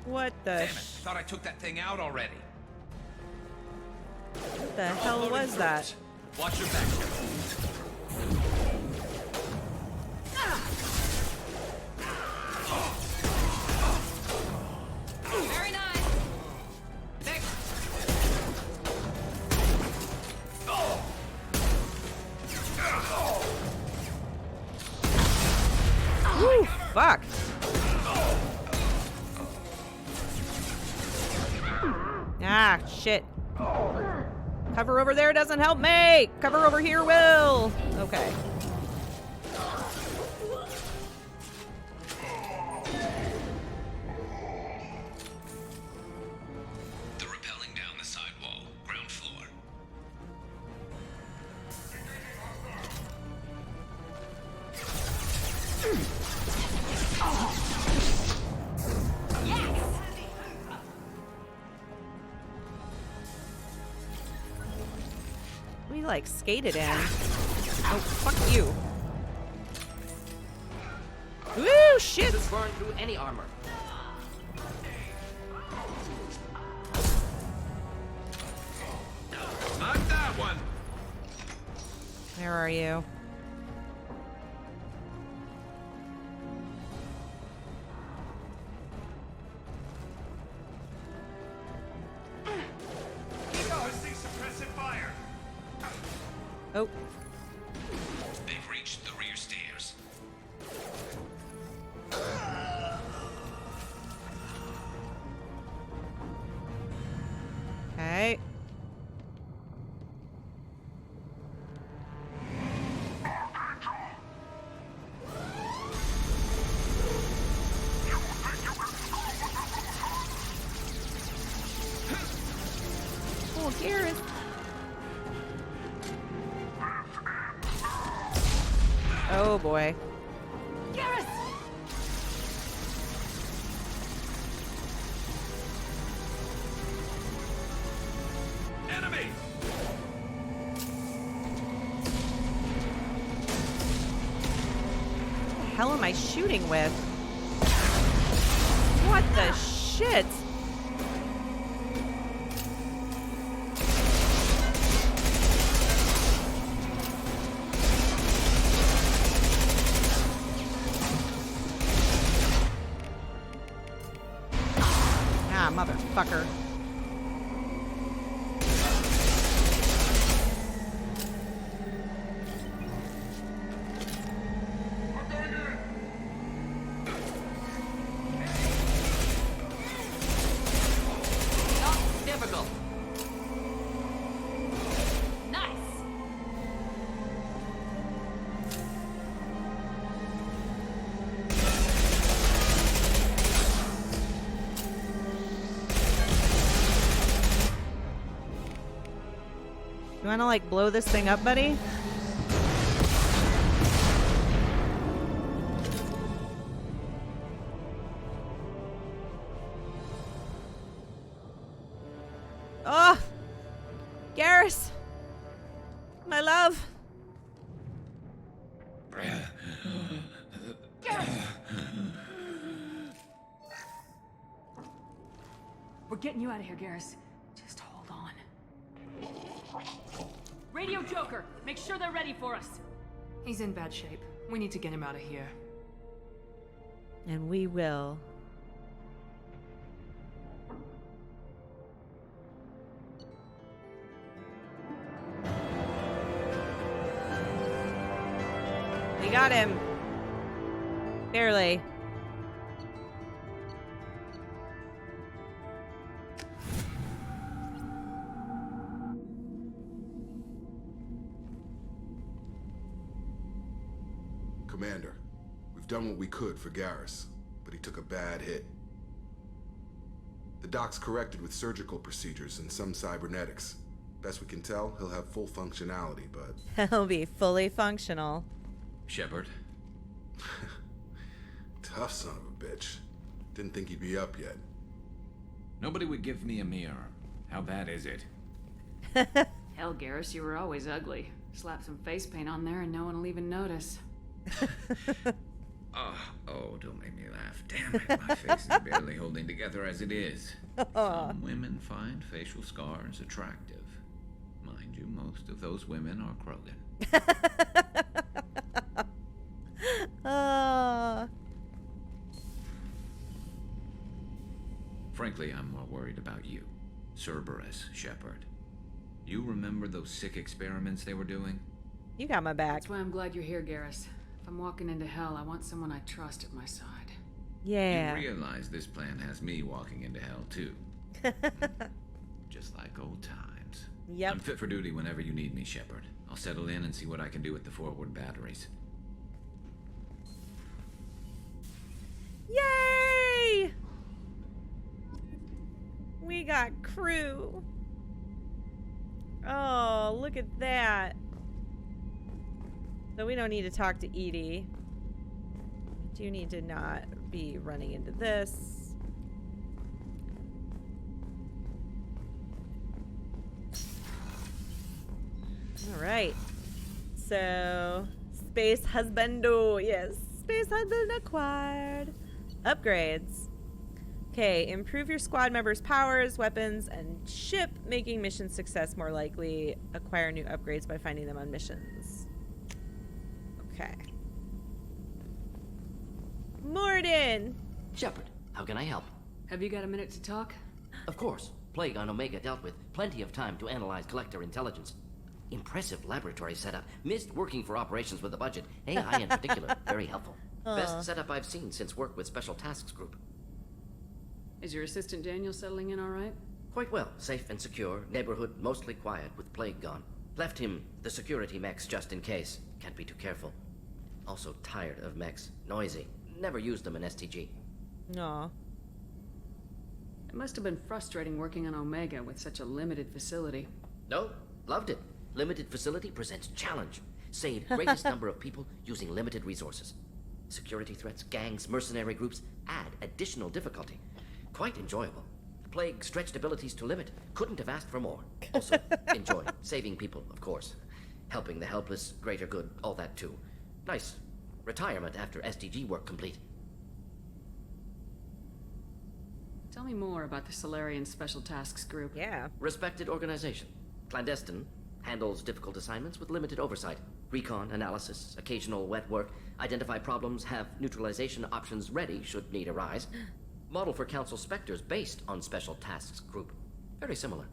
What the Damn it, I thought I took that thing out already. What the hell was that? Watch your back. Very nice. Next. Woo, fuck. Ah, shit. Cover over there doesn't help me. Cover over here will. Okay. They're rappelling down the side wall, ground floor. We like skated in. Oh, fuck you. Woo, shit. This burn through any armor. Not that one. Where are you? Hosting suppressive fire. Oh. They've reached the rear stairs. Okay. Oh, Gareth. Oh boy. Garrus! Enemy. What the hell am I shooting with? What the shit? Ah, motherfucker. Not difficult. Nice! You wanna like blow this thing up, buddy? Oh! Garrus! My love! We're getting you out of here, Garrus. Just hold on. Radio Joker, make sure they're ready for us. He's in bad shape. We need to get him out of here. And we will. We got him. Barely. Commander, we've done what we could for Garrus, but he took a bad hit. The doc's corrected with surgical procedures and some cybernetics. Best we can tell, he'll have full functionality, but... He'll be fully functional. Shepard. Tough son of a bitch. Didn't think he'd be up yet. Nobody would give me a mirror. How bad is it? Hell, Garrus, you were always ugly. Slap some face paint on there and no one will even notice. Oh don't make me laugh. Damn it, my face is barely holding together as it is. Some women find facial scars attractive. Mind you, most of those women are Krogan. Frankly, I'm more worried about you, Cerberus Shepard. You remember those sick experiments they were doing? You got my back. That's why I'm glad you're here, Garrus. If I'm walking into hell, I want someone I trust at my side. Yeah. You realize this plan has me walking into hell, too. Just like old times. Yep. I'm fit for duty whenever you need me, Shepard. I'll settle in and see what I can do with the forward batteries. Yay! We got crew. Oh, look at that. So we don't need to talk to Edie. We do need to not be running into this. All right. So, space husbando. Yes, space husband acquired. Upgrades. Okay, improve your squad members' powers, weapons, and ship, making mission success more likely. Acquire new upgrades by finding them on missions. Okay. Morden! Shepard, how can I help? Have you got a minute to talk? Of course. Plague on Omega dealt with. Plenty of time to analyze collector intelligence. Impressive laboratory setup. Missed working for operations with a budget. AI in particular, very helpful. Best setup I've seen since work with Special Tasks Group. Is your assistant Daniel settling in all right? Quite well. Safe and secure. Neighborhood mostly quiet with Plague gone. Left him the security mechs just in case. Can't be too careful. Also tired of mechs. Noisy. Never used them in STG. Aw. It must have been frustrating working on Omega with such a limited facility. No, loved it. Limited facility presents challenge. Saved greatest number of people using limited resources. Security threats, gangs, mercenary groups add additional difficulty. Quite enjoyable. Plague stretched abilities to limit. Couldn't have asked for more. Also, enjoy. Saving people, of course. Helping the helpless, greater good, all that too. Nice. Retirement after SDG work complete. Tell me more about the Solarian Special Tasks Group. Yeah. Respected organization. Clandestine. Handles difficult assignments with limited oversight. Recon, analysis, occasional wet work. Identify problems, have neutralization options ready should need arise. Model for Council Spectres based on Special Tasks Group. Very similar.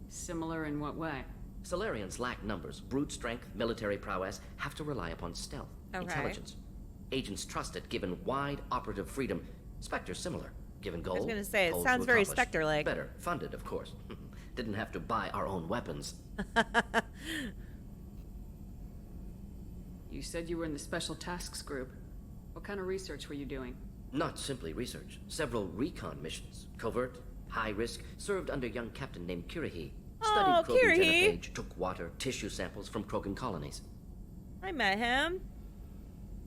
Similar in what way? Solarians lack numbers, brute strength, military prowess, have to rely upon stealth, Okay. intelligence. Agents trusted given wide operative freedom. Spectres similar, given goal. I was gonna say, it goals sounds to very accomplish. Spectre-like. Better funded, of course. Didn't have to buy our own weapons. You said you were in the Special Tasks Group. What kind of research were you doing? Not simply research. Several recon missions, covert, high risk, served under young captain named Kirahi. Oh, Studied Krogan Kirahi. genophage, took water, tissue samples from Krogan colonies. I met him.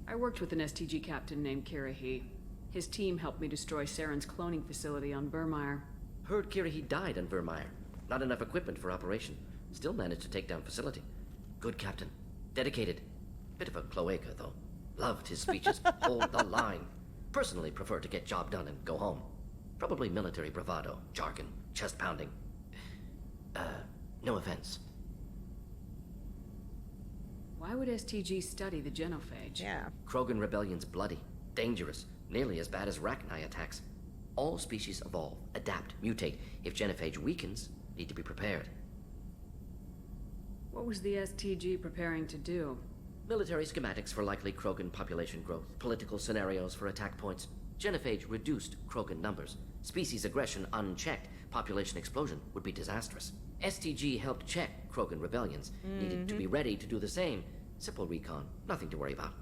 I worked with an STG captain named Kirahi. His team helped me destroy Saren's cloning facility on Burmire. Heard Kirahi died on Vermeer. Not enough equipment for operation. Still managed to take down facility. Good captain. Dedicated. Bit of a cloaca, though. Loved his speeches. Hold the line. Personally prefer to get job done and go home. Probably military bravado, jargon, chest pounding. No offense. Why would STG study the genophage? Yeah. Krogan rebellion's bloody, dangerous, nearly as bad as Rachni attacks. All species evolve, adapt, mutate. If genophage weakens, need to be prepared. What was the STG preparing to do? Military schematics for likely Krogan population growth, political scenarios for attack points. Genophage reduced Krogan numbers. Species aggression unchecked, population explosion would be disastrous. STG helped check Krogan rebellions. Needed to be ready to do the same. Simple recon, nothing to worry about.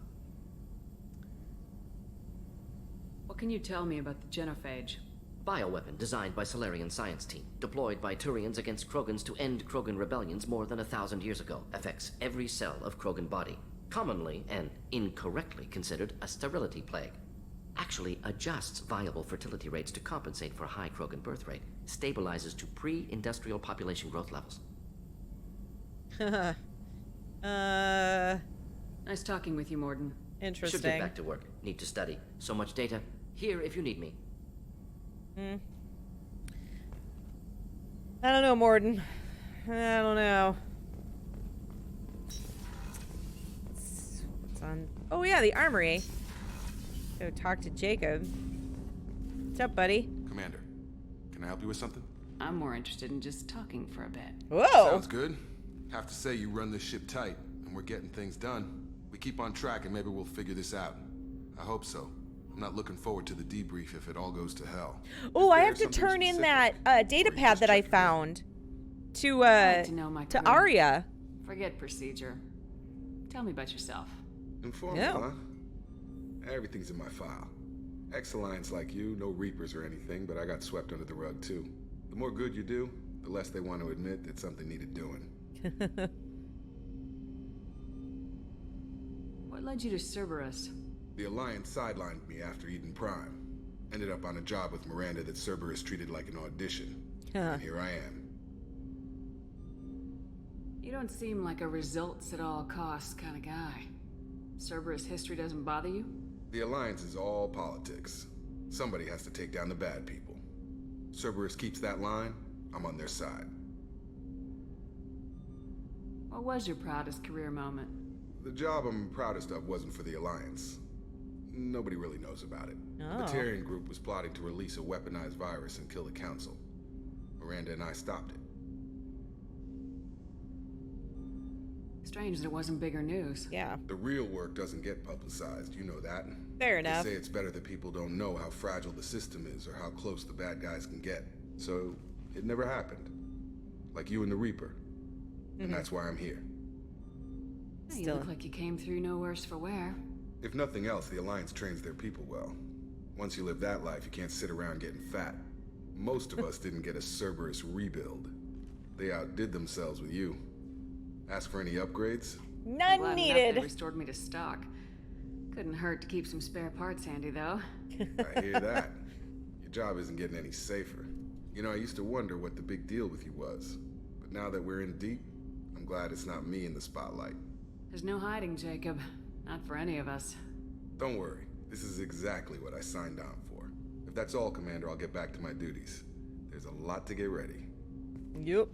What can you tell me about the genophage? Bioweapon designed by Solarian science team, deployed by Turians against Krogans to end Krogan rebellions more than 1,000 years ago. Affects every cell of Krogan body. Commonly and incorrectly considered a sterility plague. Actually adjusts viable fertility rates to compensate for high Krogan birth rate. Stabilizes to pre-industrial population growth levels. Nice talking with you, Morden. Should Interesting. get back to work. Need to study. So much data. Here if you need me. I don't know, Morden. I don't know. What's on? Oh yeah, the armory. Go talk to Jacob. What's up, buddy? Commander, can I help you with something? I'm more interested in just talking for a bit. Whoa. Sounds good. Have to say you run this ship tight, and we're getting things done. We keep on track, and maybe we'll figure this out. I hope so. I'm not looking forward to the debrief if it all goes to hell. Oh, Is I there have to something turn in specific, that data or you pad just that I checking in? found to like to know my to career. Arya. Forget procedure. Tell me about yourself. Informal, Yeah. huh? Everything's in my file. Ex-Alliance like you, no Reapers or anything, but I got swept under the rug too. The more good you do, the less they want to admit that something needed doing. What led you to Cerberus? The Alliance sidelined me after Eden Prime. Ended up on a job with Miranda that Cerberus treated like an audition. And here I am. You don't seem like a results at all costs kind of guy. Cerberus history doesn't bother you? The Alliance is all politics. Somebody has to take down the bad people. Cerberus keeps that line, I'm on their side. What was your proudest career moment? The job I'm proudest of wasn't for the Alliance. Nobody really knows about it. Oh. The Batarian group was plotting to release a weaponized virus and kill the Council. Miranda and I stopped it. Strange that it wasn't bigger news. Yeah, The real work doesn't get publicized, you know that. fair enough. They say it's better that people don't know how fragile the system is or how close the bad guys can get. So, it never happened. Like you and the Reaper. And that's why I'm here. You Still. look like you came through no worse for wear. If nothing else, the Alliance trains their people well. Once you live that life, you can't sit around getting fat. Most of us didn't get a Cerberus rebuild. They outdid themselves with you. Ask for any upgrades? None Glad enough needed. They restored me to stock. Couldn't hurt to keep some spare parts handy, though. I hear that. Your job isn't getting any safer. You know, I used to wonder what the big deal with you was. But now that we're in deep, I'm glad it's not me in the spotlight. There's no hiding, Jacob. Not for any of us. Don't worry. This is exactly what I signed on for. If that's all, Commander, I'll get back to my duties. There's a lot to get ready. Yep.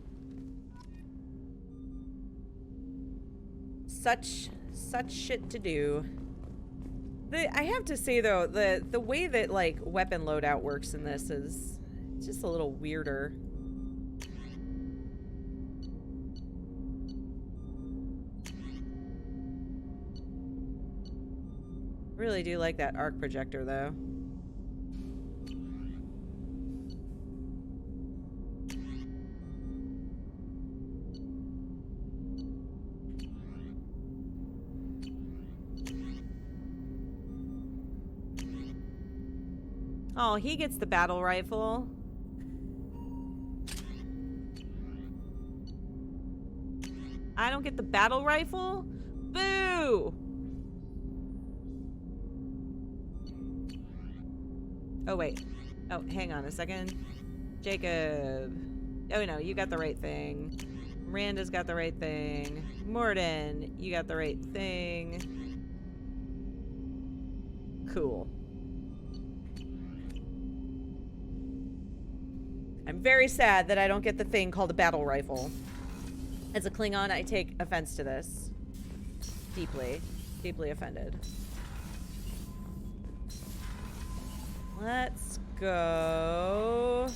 Such shit to do. I have to say though, the way that like weapon loadout works in this is just a little weirder. Really do like that arc projector though. Oh, he gets the battle rifle. I don't get the battle rifle? Boo! Oh, wait. Oh, hang on a second. Jacob. Oh, no, you got the right thing. Miranda's got the right thing. Morden, you got the right thing. Cool. I'm very sad that I don't get the thing called a battle rifle. As a Klingon, I take offense to this. Deeply. Deeply offended. Let's go.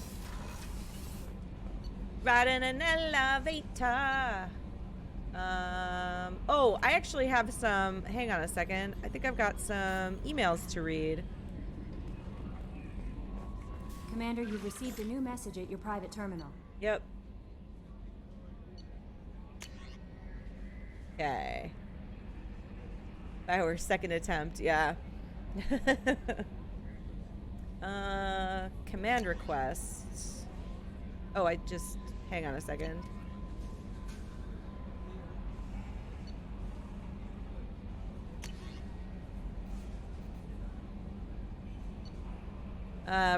Ride in an elevator. Oh, I actually have some, hang on a second. I think I've got some emails to read. Commander, you've received a new message at your private terminal. Yep. Okay. Our second attempt, yeah. Command requests. Oh, I just, hang on a second.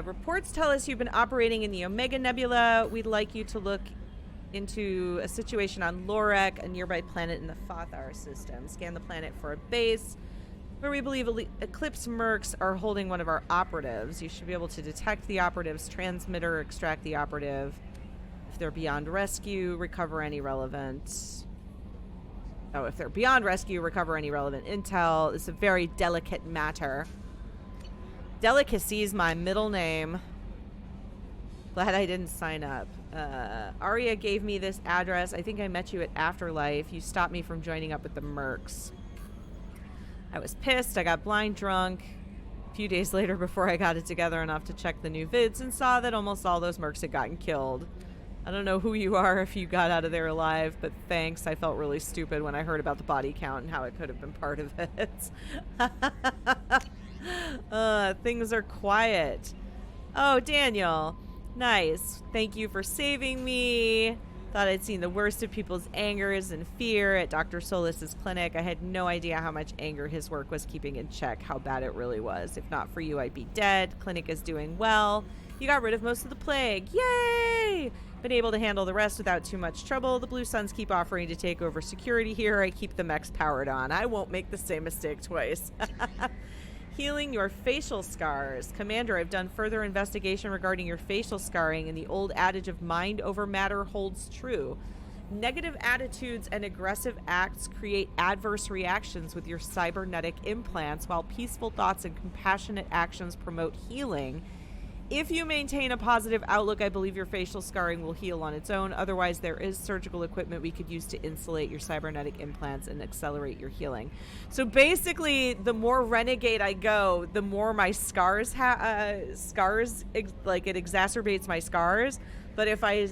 Reports tell us you've been operating in the Omega Nebula. We'd like you to look into a situation on Lorek, a nearby planet in the Fothar system. Scan the planet for a base. where we believe Eclipse mercs are holding one of our operatives. You should be able to detect the operative's transmitter, extract the operative. If they're beyond rescue, recover any relevant... Oh, if they're beyond rescue, recover any relevant intel. It's a very delicate matter. Delicacy is my middle name. Glad I didn't sign up. Arya gave me this address. I think I met you at Afterlife. You stopped me from joining up with the mercs. I was pissed. I got blind drunk a few days later before I got it together enough to check the new vids and saw that almost all those mercs had gotten killed. I don't know who you are if you got out of there alive, but thanks. I felt really stupid when I heard about the body count and how it could have been part of it. Things are quiet. Oh, Daniel. Nice. Thank you for saving me. Thought I'd seen the worst of people's angers and fear at Dr. Solis's clinic. I had no idea how much anger his work was keeping in check, how bad it really was. If not for you, I'd be dead. Clinic is doing well. You got rid of most of the plague. Yay! Been able to handle the rest without too much trouble. The Blue Suns keep offering to take over security here. I keep the mechs powered on. I won't make the same mistake twice. Healing your facial scars. Commander, I've done further investigation regarding your facial scarring, and the old adage of mind over matter holds true. Negative attitudes and aggressive acts create adverse reactions with your cybernetic implants, while peaceful thoughts and compassionate actions promote healing. If you maintain a positive outlook, I believe your facial scarring will heal on its own. Otherwise, there is surgical equipment we could use to insulate your cybernetic implants and accelerate your healing. So basically, the more renegade I go, the more my scars, it exacerbates my scars. But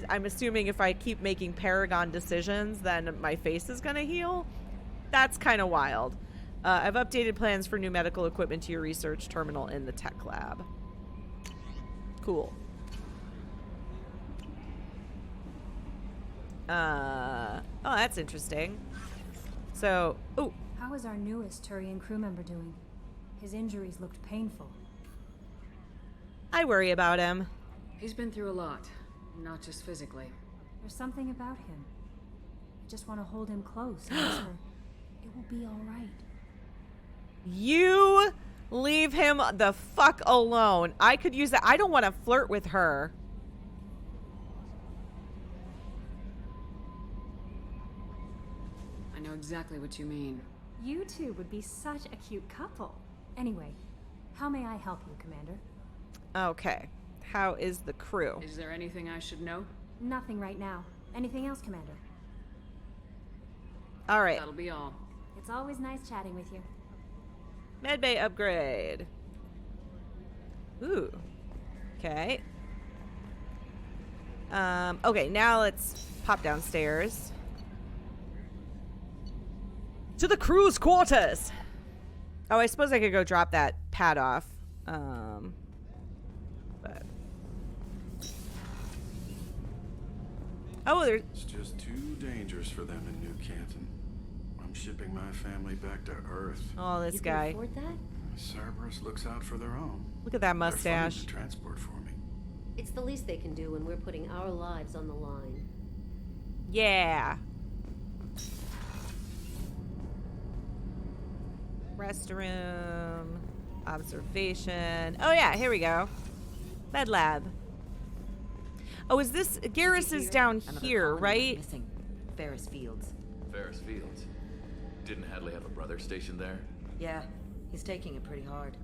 I'm assuming if I keep making Paragon decisions, then my face is going to heal. That's kind of wild. I've updated plans for new medical equipment to your research terminal in the tech lab. Cool. Oh, that's interesting. So, oh. How is our newest Turian crew member doing? His injuries looked painful. I worry about him. He's been through a lot, not just physically. There's something about him. I just want to hold him close and whisper, it will be all right. You leave him the fuck alone. I could use that. I don't want to flirt with her. I know exactly what you mean. You two would be such a cute couple. Anyway, how may I help you, Commander? Okay. How is the crew? Is there anything I should know? Nothing right now. Anything else, Commander? All right. That'll be all. It's always nice chatting with you. Medbay upgrade. Ooh. Okay. Okay, now let's pop downstairs. To the crew's quarters! Oh, I suppose I could go drop that pad off. But... Oh, there's... It's just too dangerous for them in New Canton. I'm shipping my family back to Earth. Oh, this you guy. Can afford that? Cerberus looks out for their own. Look at that mustache. They're funding the transport for me. It's the least they can do when we're putting our lives on the line. Yeah. Restroom. Observation. Oh yeah, here we go. Med lab. Oh, is this... Garrus is down here, right? Missing. Ferris Fields. Ferris Fields. Didn't Hadley have a brother stationed there? Yeah, he's taking it pretty hard.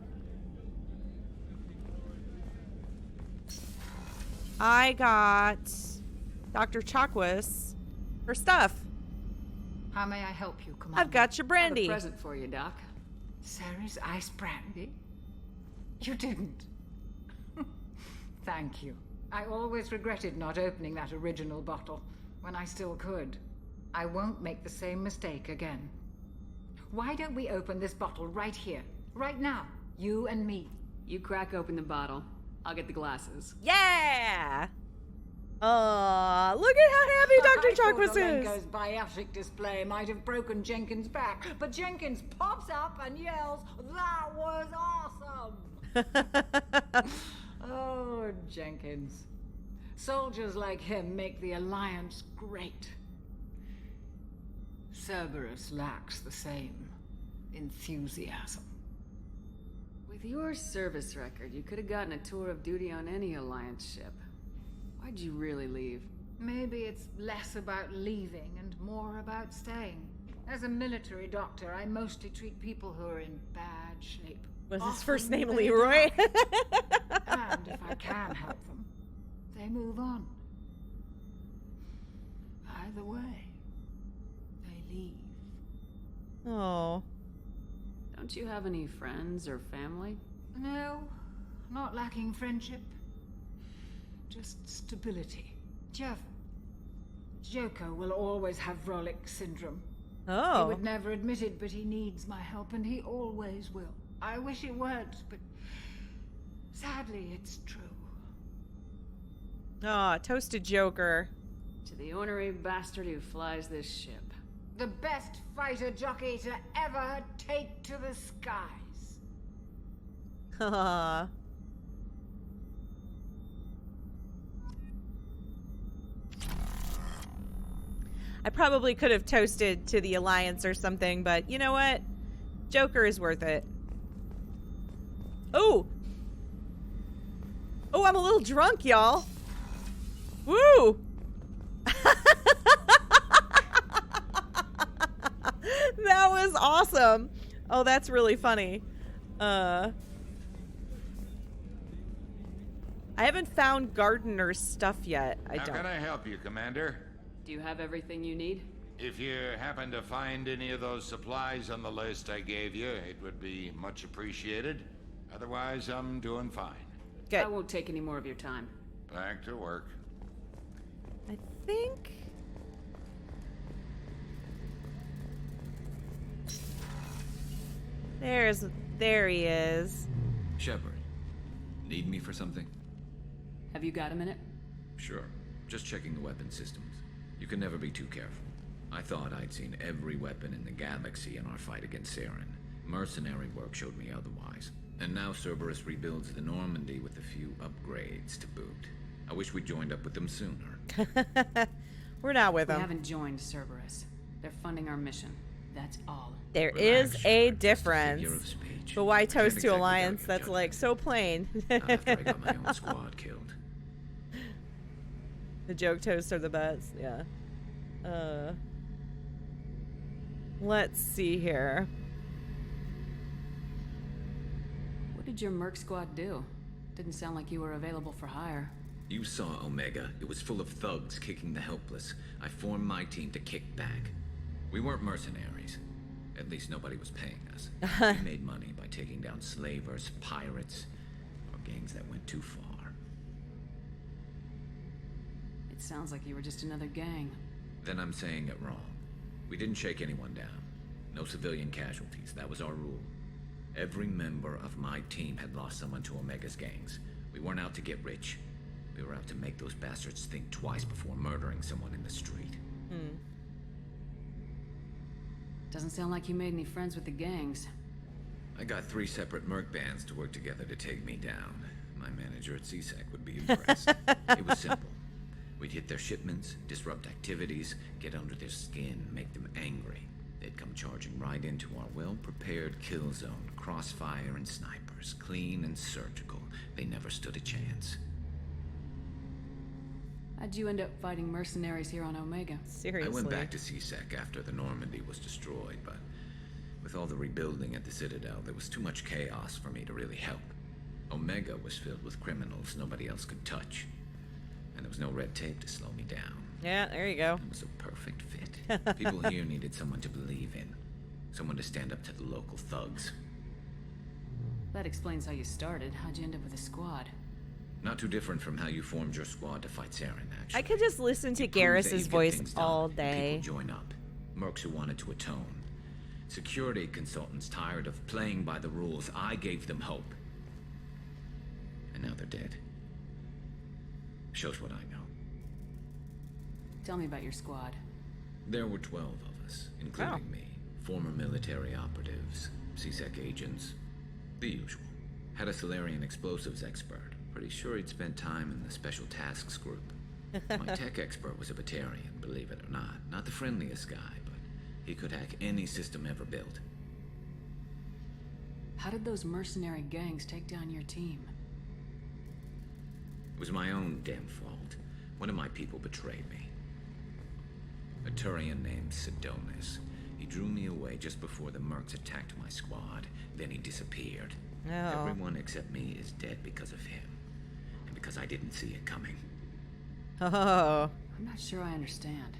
I got Dr. Chakwas her stuff. How may I help you, Commander? I've got your brandy. I have a present for you, Doc. Sarah's ice brandy? You didn't. Thank you. I always regretted not opening that original bottle when I still could. I won't make the same mistake again. Why don't we open this bottle right here, right now? You and me. You crack open the bottle. I'll get the glasses. Yeah! Look at how happy Dr. Chakwas is! Olenko's biotic display might have broken Jenkins' back, but Jenkins pops up and yells, "That was awesome!" Oh, Jenkins. Soldiers like him make the Alliance great. Cerberus lacks the same enthusiasm. your service record, you could have gotten a tour of duty on any Alliance ship. Why'd you really leave? Maybe it's less about leaving and more about staying. As a military doctor, I mostly treat people who are in bad shape. Was his Often first name they Leroy? die. And if I can help them, they move on. Either way, they leave. Oh. Don't you have any friends or family? No, not lacking friendship. Just stability. Jeff, Joker will always have Rolik syndrome. Oh. He would never admit it, but he needs my help, and he always will. I wish it weren't, but sadly, it's true. Oh, toasted Joker. To the ornery bastard who flies this ship. The best fighter jockey to ever take to the skies. Haha. I probably could have toasted to the Alliance or something, but you know what? Joker is worth it. Oh! Oh, I'm a little drunk, y'all. Woo! That was awesome. Oh, that's really funny. I haven't found Gardener's stuff yet. I How don't. can I help you, Commander? Do you have everything you need? If you happen to find any of those supplies on the list I gave you, it would be much appreciated. Otherwise, I'm doing fine. Good. I won't take any more of your time. Back to work. I think... There he is. Shepard, need me for something? Have you got a minute? Sure. Just checking the weapon systems. You can never be too careful. I thought I'd seen every weapon in the galaxy in our fight against Saren. Mercenary work showed me otherwise. And now Cerberus rebuilds the Normandy with a few upgrades to boot. I wish we'd joined up with them sooner. We're not with We them. haven't joined Cerberus. They're funding our mission. That's all. There Relax, is a Shepard, just a figure difference. of speech. But why I can't toast to exactly Alliance? doubt your That's like so plain. Not after I got my own squad killed. The joke toasts are the best. Yeah. Let's see here. What did your merc squad do? Didn't sound like you were available for hire. You saw Omega. It was full of thugs kicking the helpless. I formed my team to kick back. We weren't mercenaries. At least nobody was paying us. We made money by taking down slavers, pirates, or gangs that went too far. It sounds like you were just another gang. Then I'm saying it wrong. We didn't shake anyone down. No civilian casualties. That was our rule. Every member of my team had lost someone to Omega's gangs. We weren't out to get rich. We were out to make those bastards think twice before murdering someone in the street. Doesn't sound like you made any friends with the gangs. I got 3 separate merc bands to work together to take me down. My manager at CSEC would be impressed. It was simple. We'd hit their shipments, disrupt activities, get under their skin, make them angry. They'd come charging right into our well-prepared kill zone, crossfire and snipers, clean and surgical. They never stood a chance. How'd you end up fighting mercenaries here on Omega? Seriously. I went back to CSEC after the Normandy was destroyed, but with all the rebuilding at the Citadel, there was too much chaos for me to really help. Omega was filled with criminals nobody else could touch, and there was no red tape to slow me down. Yeah, there you go. It was a perfect fit. People here needed someone to believe in, someone to stand up to the local thugs. That explains how you started. How'd you end up with a squad? Not too different from how you formed your squad to fight Saren, actually. I could just listen to You prove that you Garrus's get voice things done, all and day. People join up. Mercs who wanted to atone. Security consultants tired of playing by the rules. I gave them hope. And now they're dead. Shows what I know. Tell me about your squad. There were 12 of us, including me. Former military operatives, CSEC agents, the usual. Had a Solarian explosives expert. Pretty sure he'd spent time in the Special Tasks Group. My tech expert was a Batarian, believe it or not. Not the friendliest guy, but he could hack any system ever built. How did those mercenary gangs take down your team? It was my own damn fault. One of my people betrayed me. A Turian named Sidonis. He drew me away just before the mercs attacked my squad. Then he disappeared. No. Everyone except me is dead because of him. And because I didn't see it coming. Oh. I'm not sure I understand.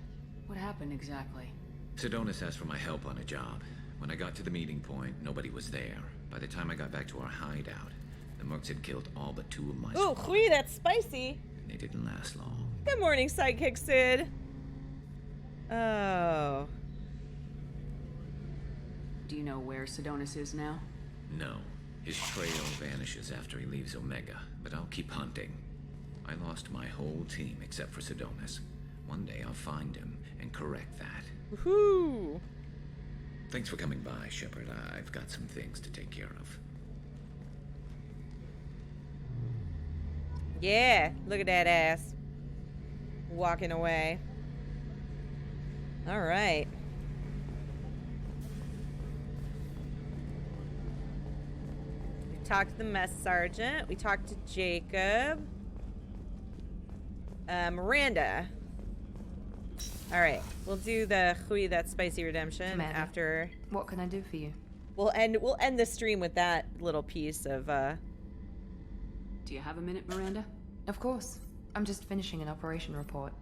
What happened exactly? Sidonis asked for my help on a job. When I got to the meeting point, nobody was there. By the time I got back to our hideout, the mercs had killed all but 2 of my Ooh, squad. Hui, that's spicy. And they didn't last long. Good morning, Sidekick Sid. Oh. Do you know where Sidonis is now? No. His trail vanishes after he leaves Omega, but I'll keep hunting. I lost my whole team except for Sidonis. One day I'll find him and correct that. Woohoo! Thanks for coming by, Shepard. I've got some things to take care of. Yeah, look at that ass. Walking away. All right. We talked to the mess sergeant. We talked to Jacob. Miranda. All right, we'll do the Hui That Spicy Redemption Commander, after. What can I do for you? We'll end the stream with that little piece of. Do you have a minute, Miranda? Of course. I'm just finishing an operation report.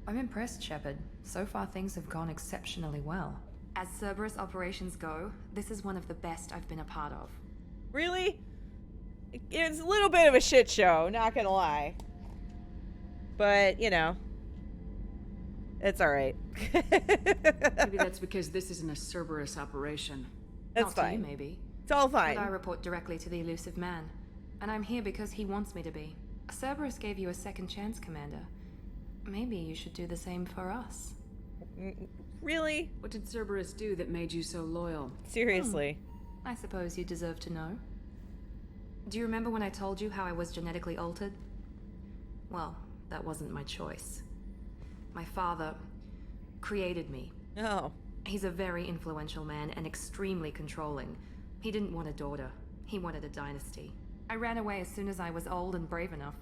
I'm impressed, Shepard. So far, things have gone exceptionally well. As Cerberus operations go, this is one of the best I've been a part of. Really? It's a little bit of a shit show, not gonna lie. But, you know. It's alright. Maybe that's because this isn't a Cerberus operation. That's Not to fine. you, maybe. It's all fine. But I report directly to the elusive man. And I'm here because he wants me to be. Cerberus gave you a second chance, Commander. Maybe you should do the same for us. Really? What did Cerberus do that made you so loyal? Seriously. I suppose you deserve to know. Do you remember when I told you how I was genetically altered? Well, that wasn't my choice. My father created me. Oh. He's a very influential man and extremely controlling. He didn't want a daughter. He wanted a dynasty. I ran away as soon as I was old and brave enough.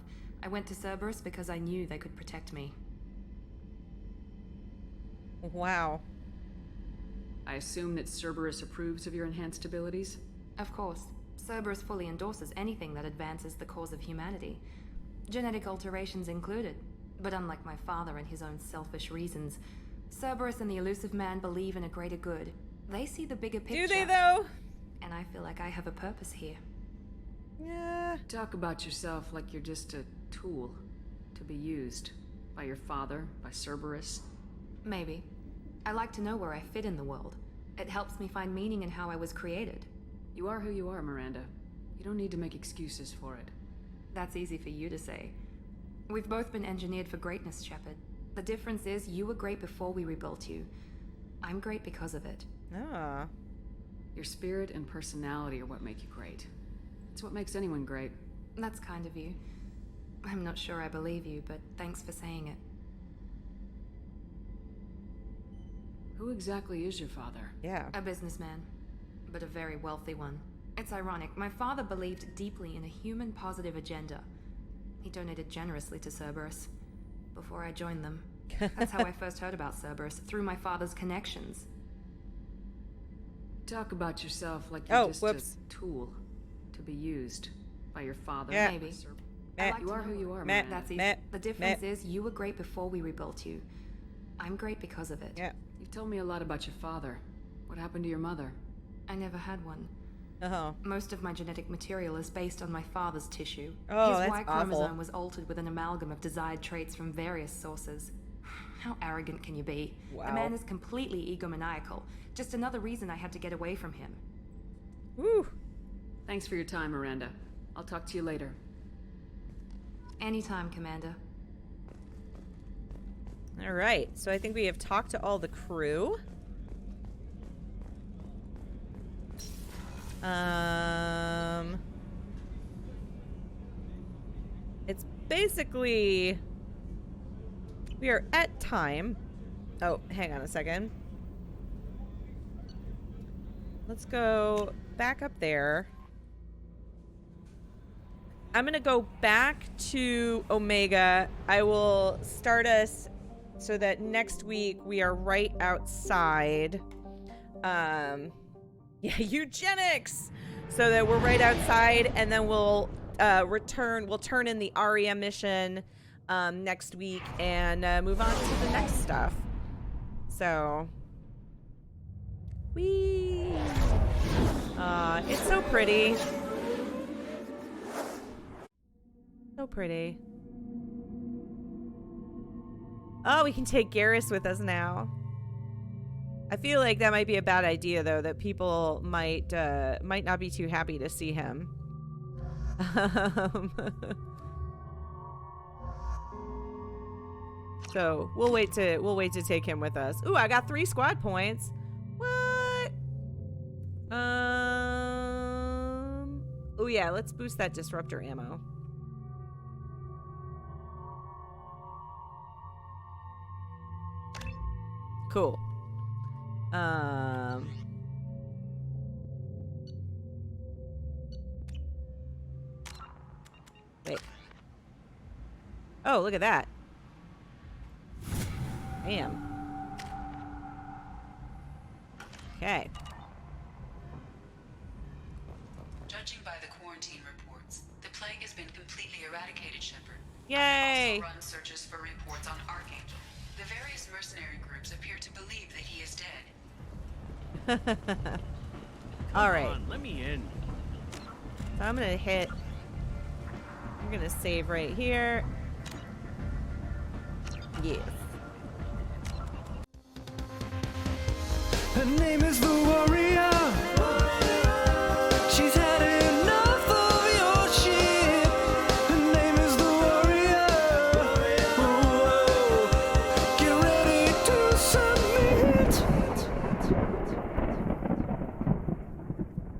I went to Cerberus because I knew they could protect me. Wow. I assume that Cerberus approves of your enhanced abilities? Of course. Cerberus fully endorses anything that advances the cause of humanity. Genetic alterations included. But unlike my father and his own selfish reasons, Cerberus and the elusive man believe in a greater good. They see the bigger picture. Do they, though? And I feel like I have a purpose here. Yeah. Talk about yourself like you're just a tool to be used by your father, by Cerberus. Maybe. I like to know where I fit in the world. It helps me find meaning in how I was created. You are who you are, Miranda. You don't need to make excuses for it. That's easy for you to say. We've both been engineered for greatness, Shepard. The difference is you were great before we rebuilt you. I'm great because of it. Ah. Your spirit and personality are what make you great. It's what makes anyone great. That's kind of you. I'm not sure I believe you, but thanks for saying it. Who exactly is your father? Yeah. A businessman, but a very wealthy one. It's ironic. My father believed deeply in a human-positive agenda. He donated generously to Cerberus before I joined them. That's how I first heard about Cerberus, through my father's connections. Talk about yourself like you're just a tool to be used by your father. Yeah. Maybe. You are who you are, Matt. Miranda. That's easy. The difference is you were great before we rebuilt you. I'm great because of it. Yeah. You've told me a lot about your father. What happened to your mother? I never had one. Oh. Most of my genetic material is based on my father's tissue. Oh, His that's Y awful. chromosome was altered with an amalgam of desired traits from various sources. How arrogant can you be? Wow. The man is completely egomaniacal. Just another reason I had to get away from him. Woo. Thanks for your time, Miranda. I'll talk to you later. Anytime, Commander. All right. So I think we have talked to all the crew. It's basically we are at time. Oh, hang on a second. Let's go back up there. I'm going to go back to Omega. I will start us so that next week we are right outside. Yeah, eugenics! So that we're right outside, and then we'll return. We'll turn in the Aria mission next week and move on to the next stuff. So, whee! It's so pretty. So pretty. Oh, we can take Garrus with us now. I feel like that might be a bad idea, though, that people might not be too happy to see him. So we'll wait to take him with us. Ooh, I got 3 squad points. What? Oh yeah, let's boost that disruptor ammo. Cool. Wait. Oh, look at that. Damn. Okay. Judging by the quarantine reports, the plague has been completely eradicated, Shepard. Yay! I also run searches for reports on Archangel. The various mercenary groups appear to believe that he is dead. All right. Let me in. So I'm gonna hit. I'm gonna save right here. Yes. Her name is the Warrior.